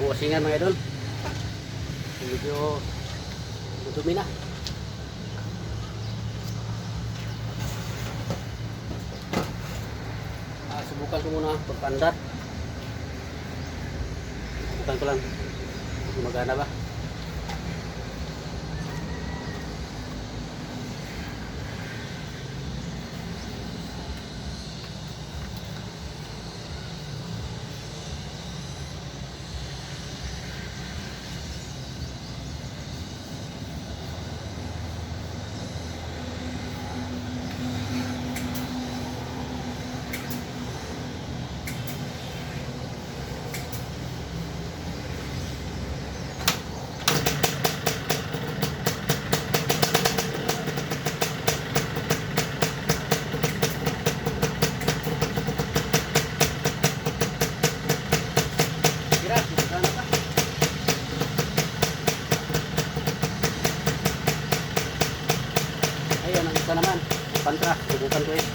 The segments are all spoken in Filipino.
wasingan mga idol. Medyo dumi na. Subukan ko muna pagpandat. Subukan ko lang kung magana ba. Ayan, ang isa naman. Pantra, subukan ko eh.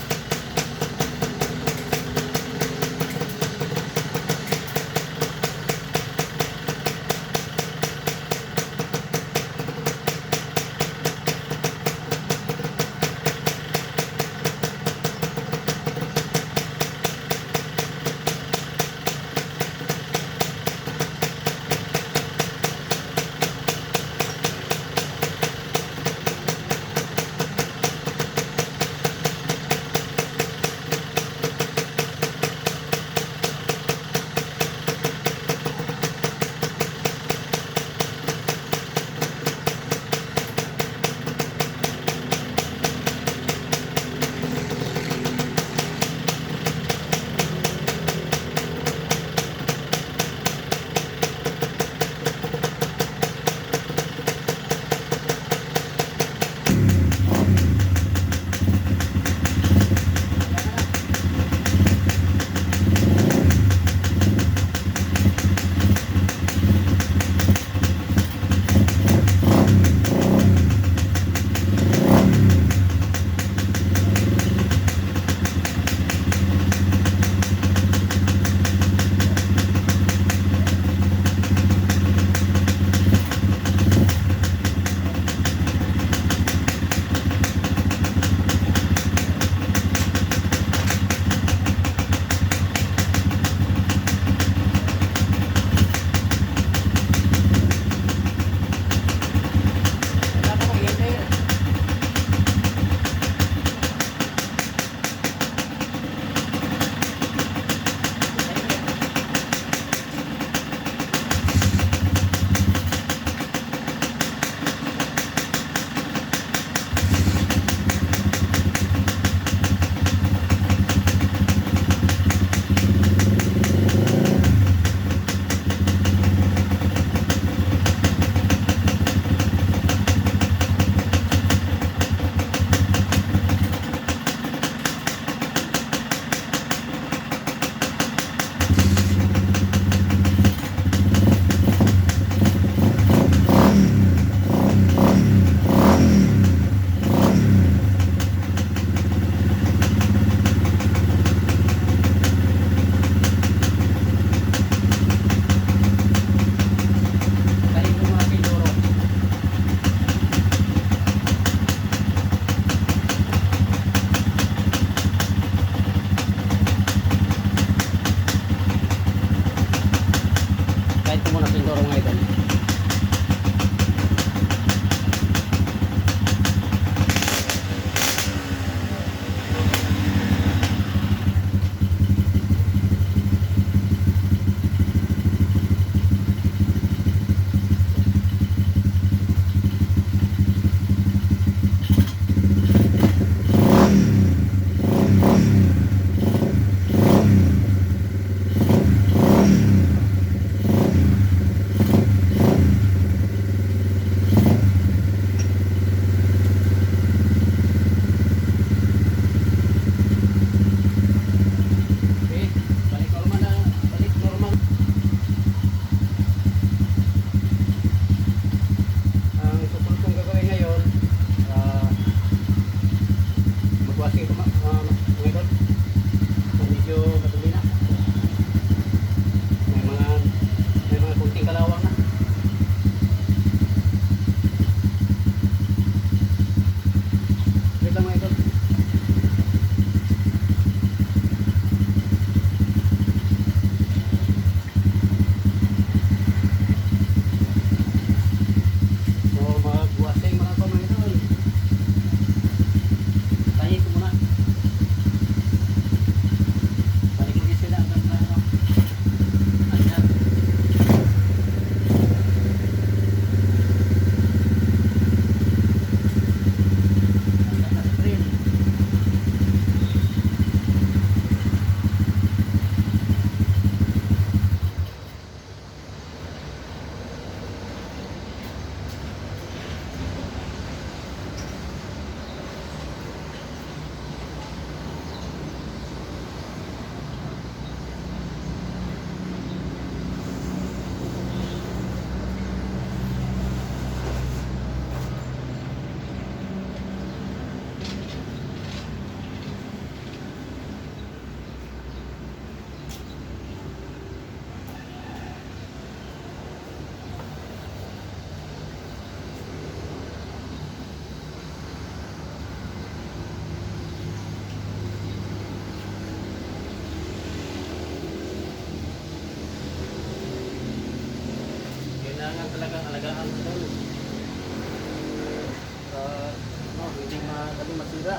sira.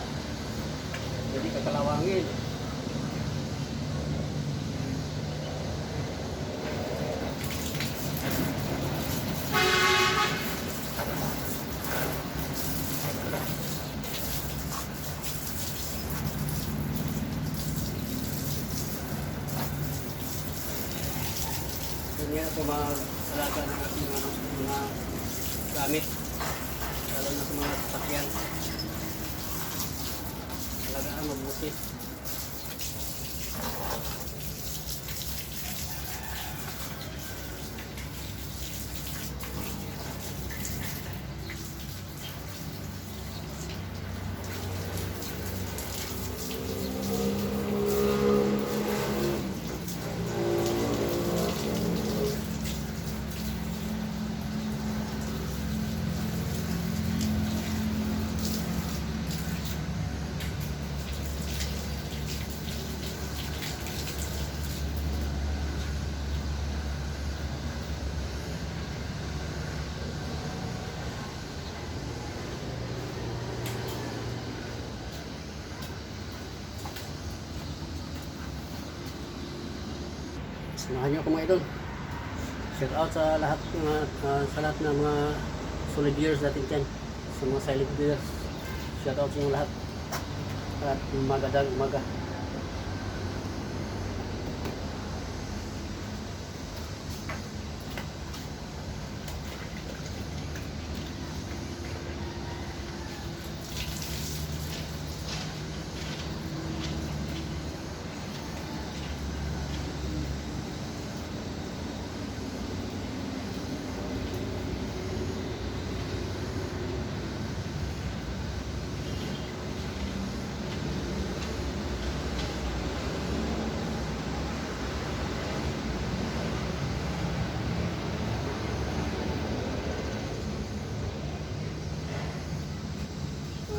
Jadi kakalawangin. Ganyan ako mag-alaga ng ating mga gamit. Lalo na sa mga sasakyan. Alagaan mabuti. Samahan niyo ako mga idol. Shout out sa lahat ng mga solid viewers natin dyan. Sa mga silent viewers. Shout out sa inyo lahat. At magandang umaga.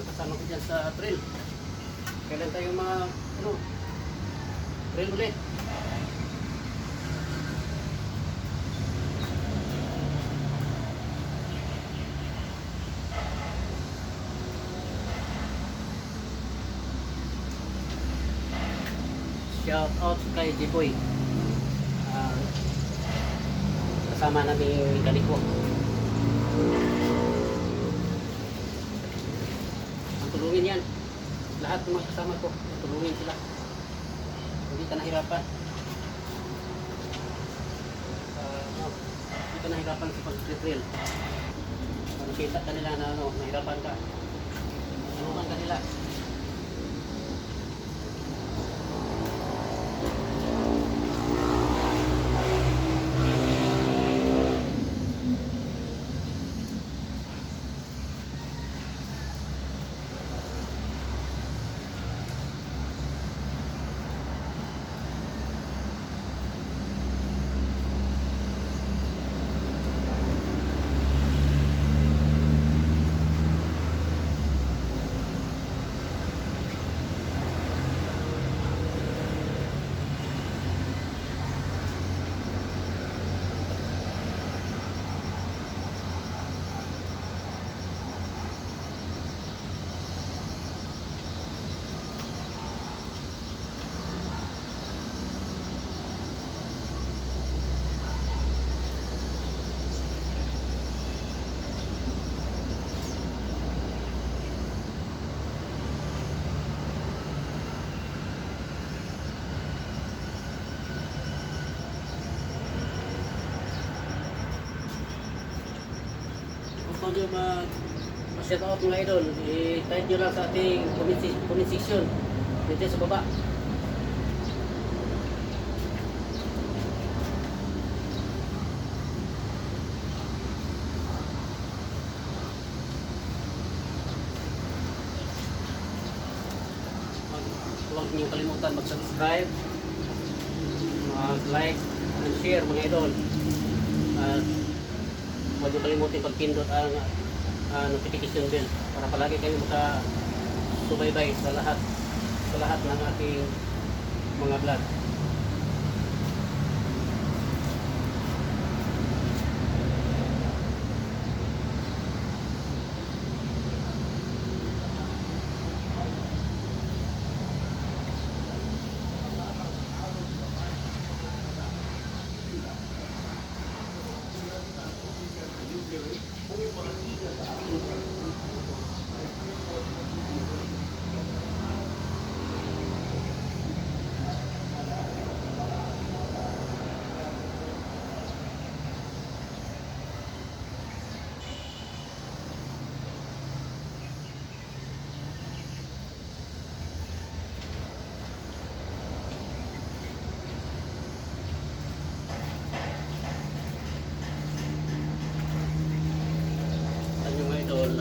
Kasama ko dyan sa trail. Kailan tayo trail ulit. Shout out kay Jiboy. Kasama namin Galiko. Tulungin yan. Lahat ng mga kasama ko, tulungin sila. Hindi ka nahirapan. Hindi ka nahirapan sa pag-trail. Nakita ka nila na nahirapan ka. Tulungan ka nila. Kung nyo ma-shout out mga idol, i-type nyo lang sa ating comment section dito sa baba. Huwag nyo kalimutan mag-subscribe, mag-like, and share mga idol. Huwag nyo kalimutan pag-pindot ang notification bell para palagi kayo makasubaybay sa lahat ng ating mga vlog.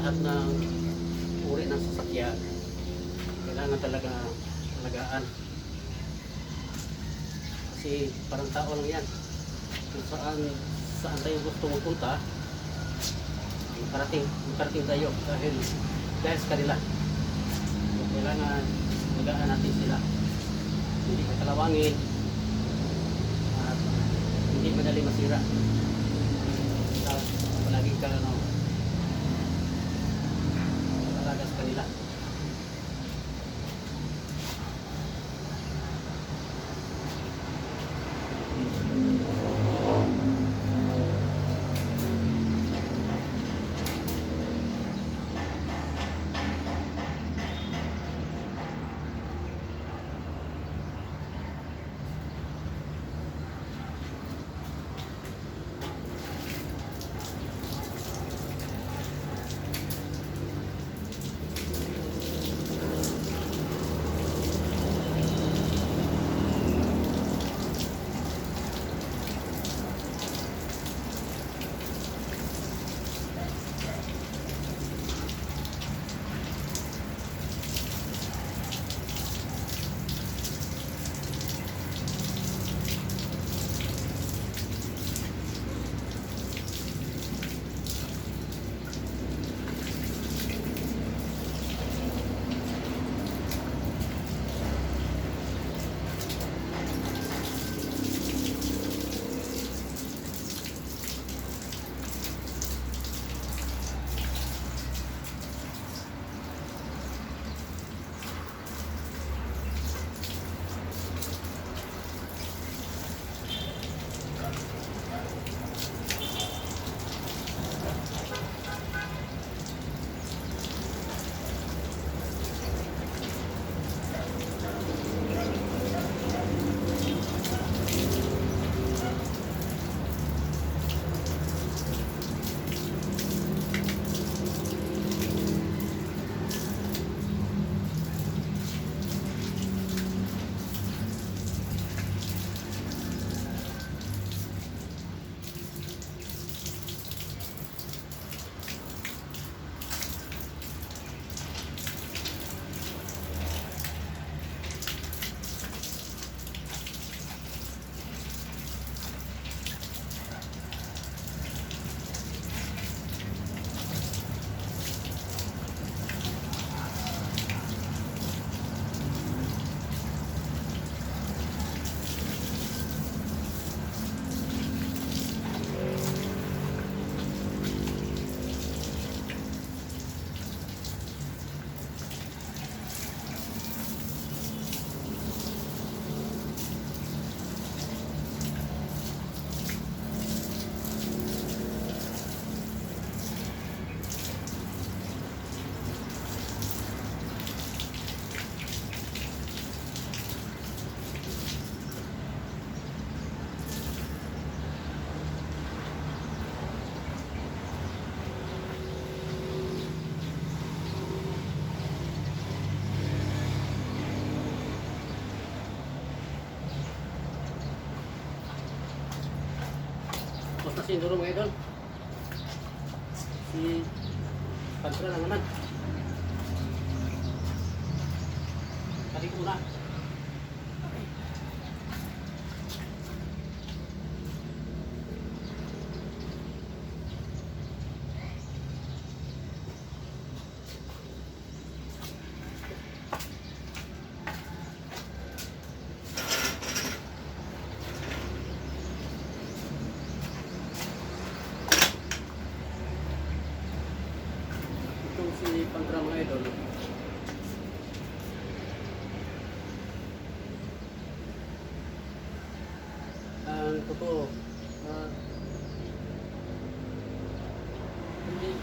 lahat ng uri ng sasakyan, kailangan talaga alagaan. Kasi parang tao lang yan. Kung saan tayo gusto magpunta, makarating tayo dahil sa kanila. So, kailangan alagaan natin sila. Hindi kakalawangin at hindi madali masira. Palagi ka alaga sa kanila. Basta sinuro mga idol. Si Pantra lang naman. Tadi ko na. Si Pantra mga idol, ang totoo,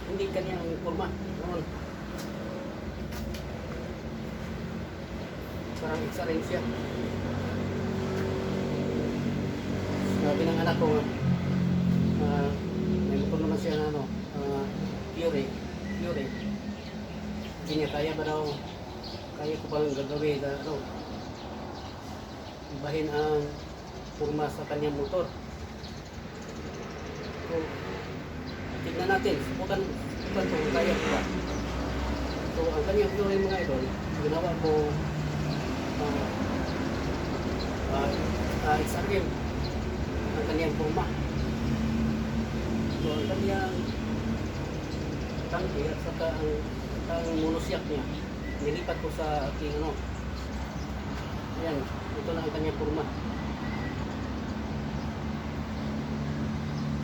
hindi kanyang forma noon, parang X-ray siya. Sabi ng anak ko, may motor naman siya na Fury. Hindi niya kaya ba daw, kaya ko bang gagawin na ibahin ang forma sa kanyang motor. So, tignan natin, subukan nilipat ko kung kaya ko ba. So ang kanyang flooring mga idol, ginawa ko XRM ang kanyang forma. So ang kanyang tangke at saka ang monosyak niya, nilipat ko sa aking ano. Ayan, ito lang ang kanyang forma.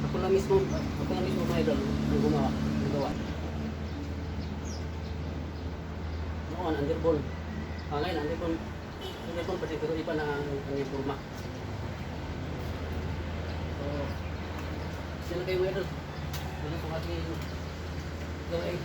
Ako lang mismo mga idol ang gumawa. Noon, underbone. Ngayon, underbone pati pero iba na ang kanyang forma. So, sila kayo mga idol. Ano itong ating gawain.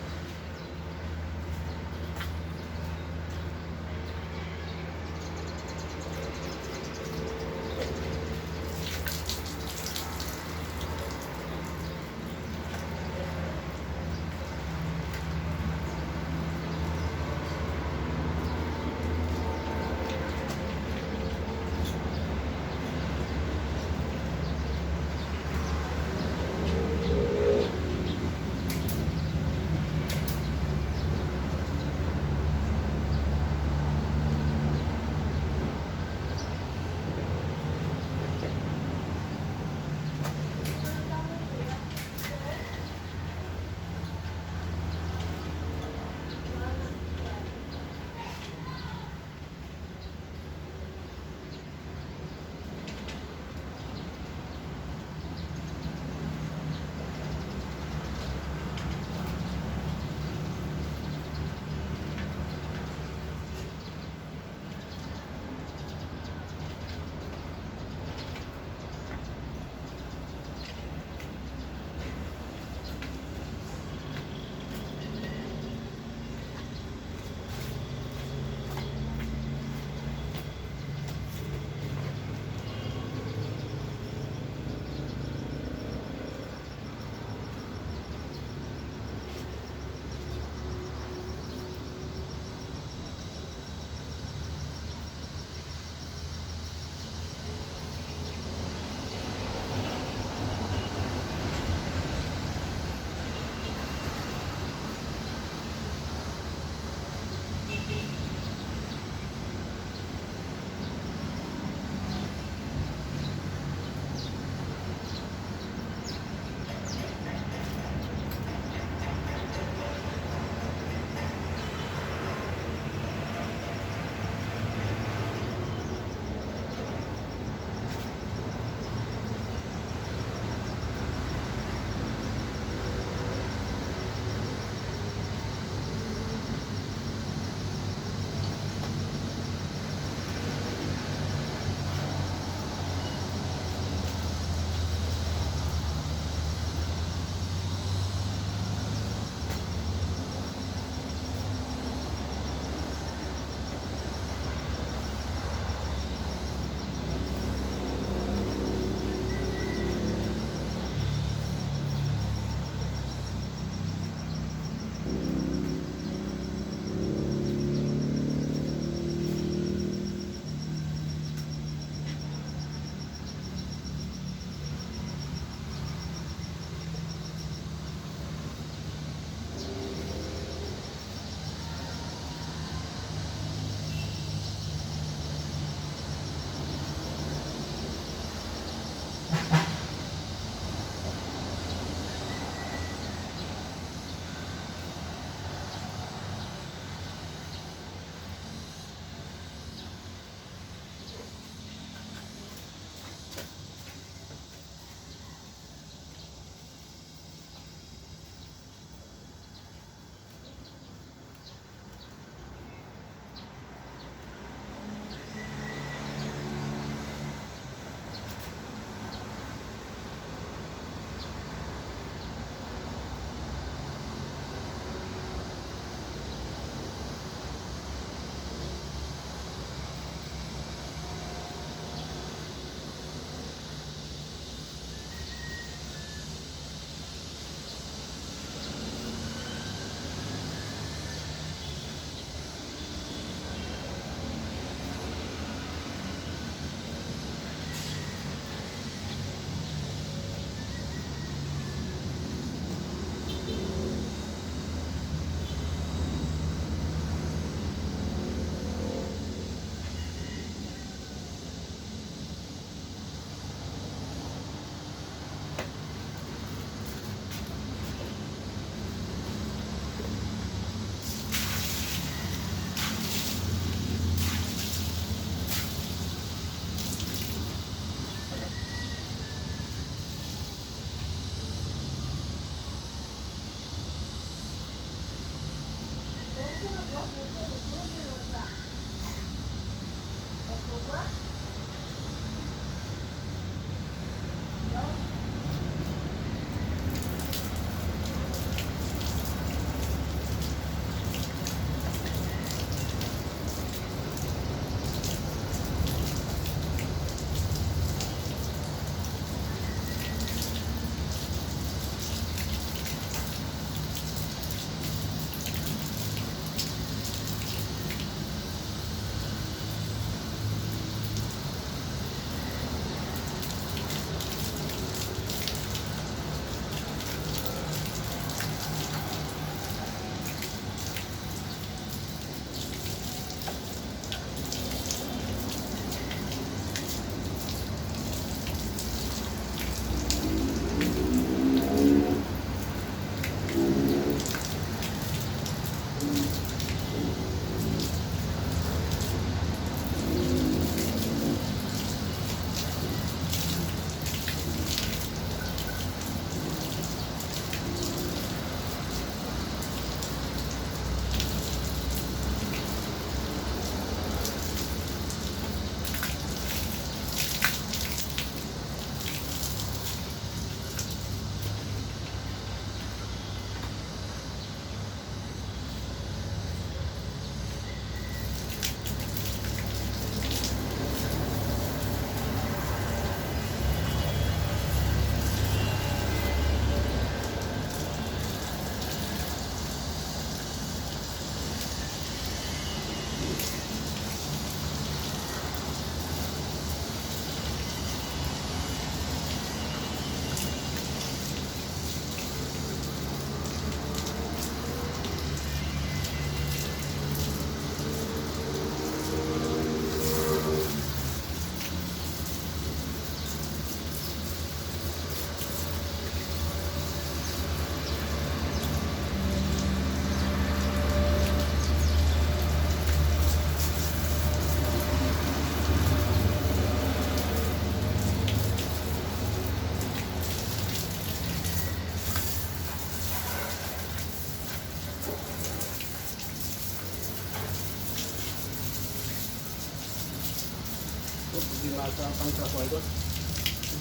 Sa pangtraso ito.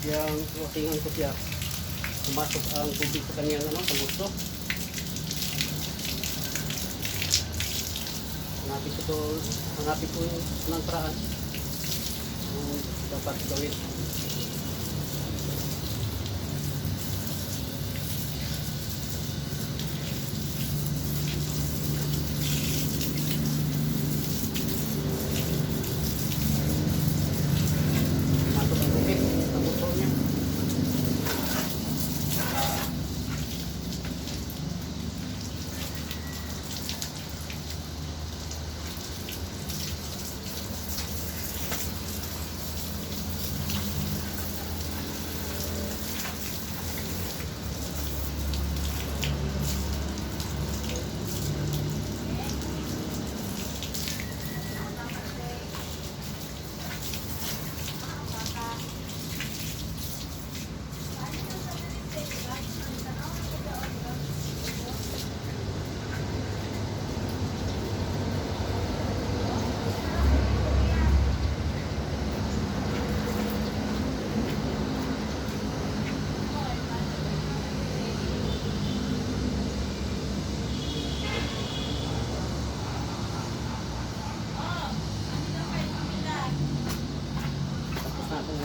Diyan watingan ko siya. Pumasok ang tubig sa kanyang panggusto. Hanapin ko ng paraan. Dapat gawin.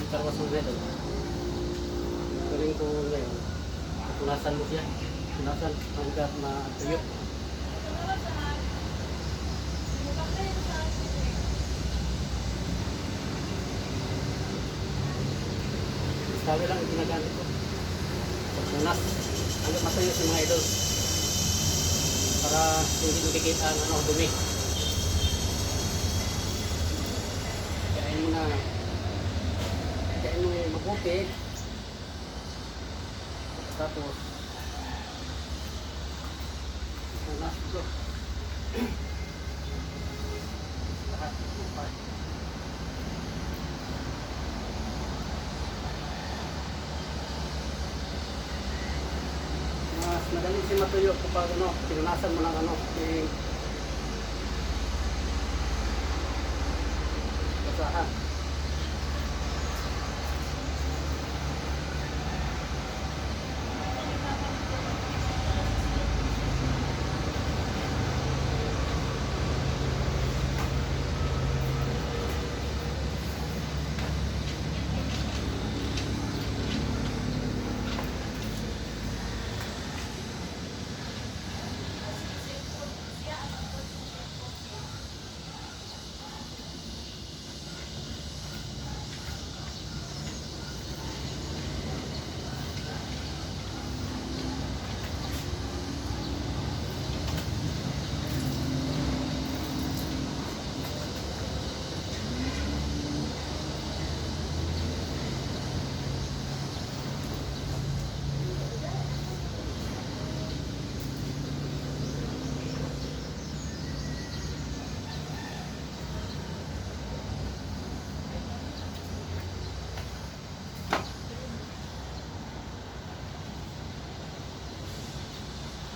Karwas mo ito. Galing ko ngayon. Punasan mo siya. Punasan hanggat matuyo. Sabi lang yung ginagamit ko. Punas. Hanggat matuyo si mga idol. Para hindi nakikita ang dumi. Kain mo na. Kain mo yung magupit. Tapos punas ito. Lahat upay. Mas madali siya matuyo kapag pinunasan mo ng basahan.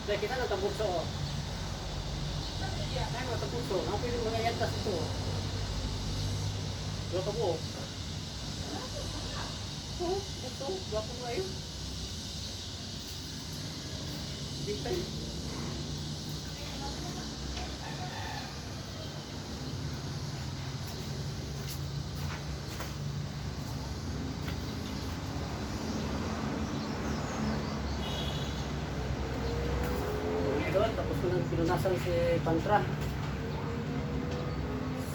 Kaya kita natambukso. Kaya natambukso. Ang pwede mga yantas ito. Dua ka buo. Oo, ito. Dua ka ngayon. Big time. Tapos ko nang pinunasan si Pantra.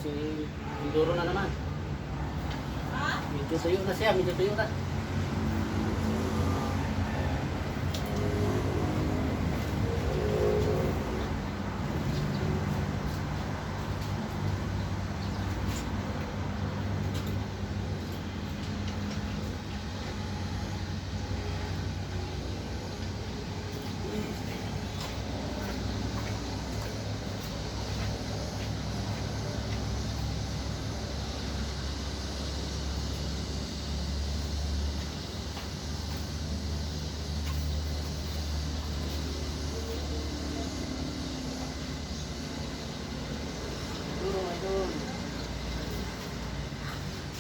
Si Indoro na naman. Medyo tuyo na siya, medyo tuyo na.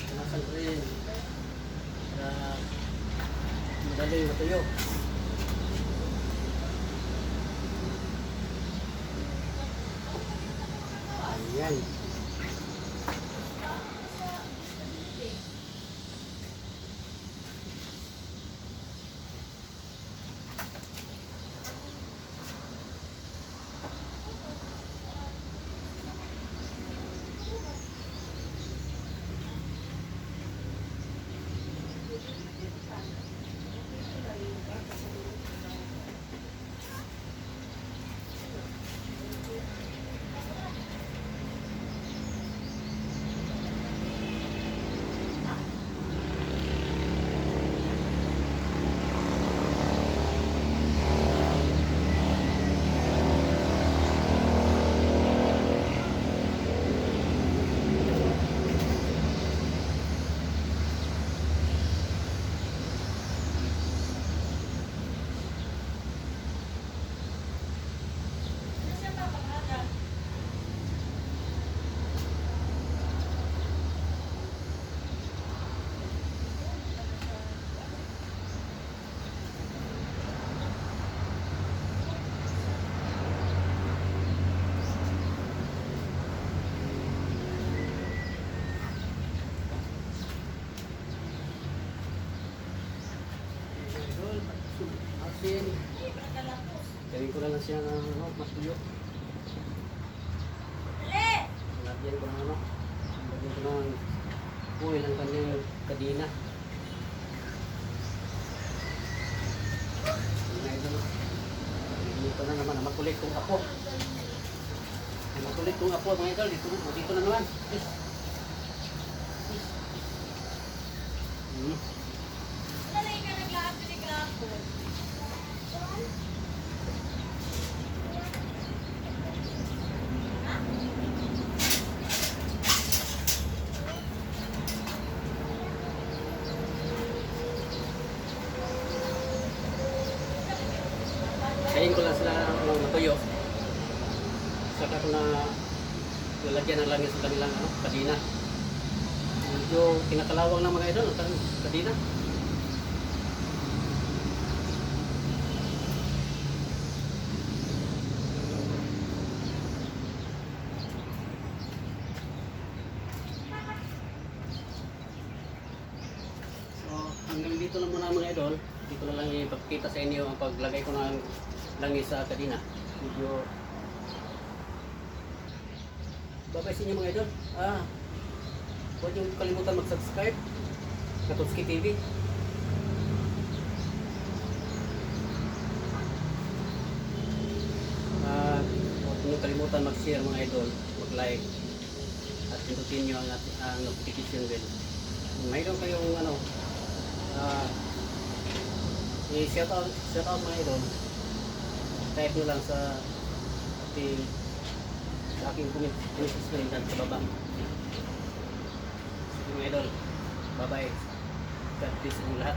Pinasan ko rin para madali matuyo. Ayan. Asin. Gawin ko lang siya ng mas tuyo. Lagyan ko ng lagyan ko ng oil ang kanyang kadina. Dito na naman, makulit kong apo. Makulit kong apo mga idol, dito na naman. Kain ko lang sila ng matuyo. Saka ko na lalagyan ng langis sa kanilang kadina. Medyo kinakalawang lang mga idol ang kadina. Hanggang dito lang muna mga idol. Dito na lang ipapakita sa inyo ang paglagay ko ng langis sa kadina. Medyo babay sa inyo mga idol. Huwag niyo kalimutan mag-subscribe Katutski TV. Huwag niyo kalimutan mag-share mga idol, mag-like at pindutin niyo ang notification bell. Kung mayroon kayong shout out mga idol, type nyo lang sa aking comment screen dyan sa baba. Sige mga idol, bye bye, God bless inyo lahat.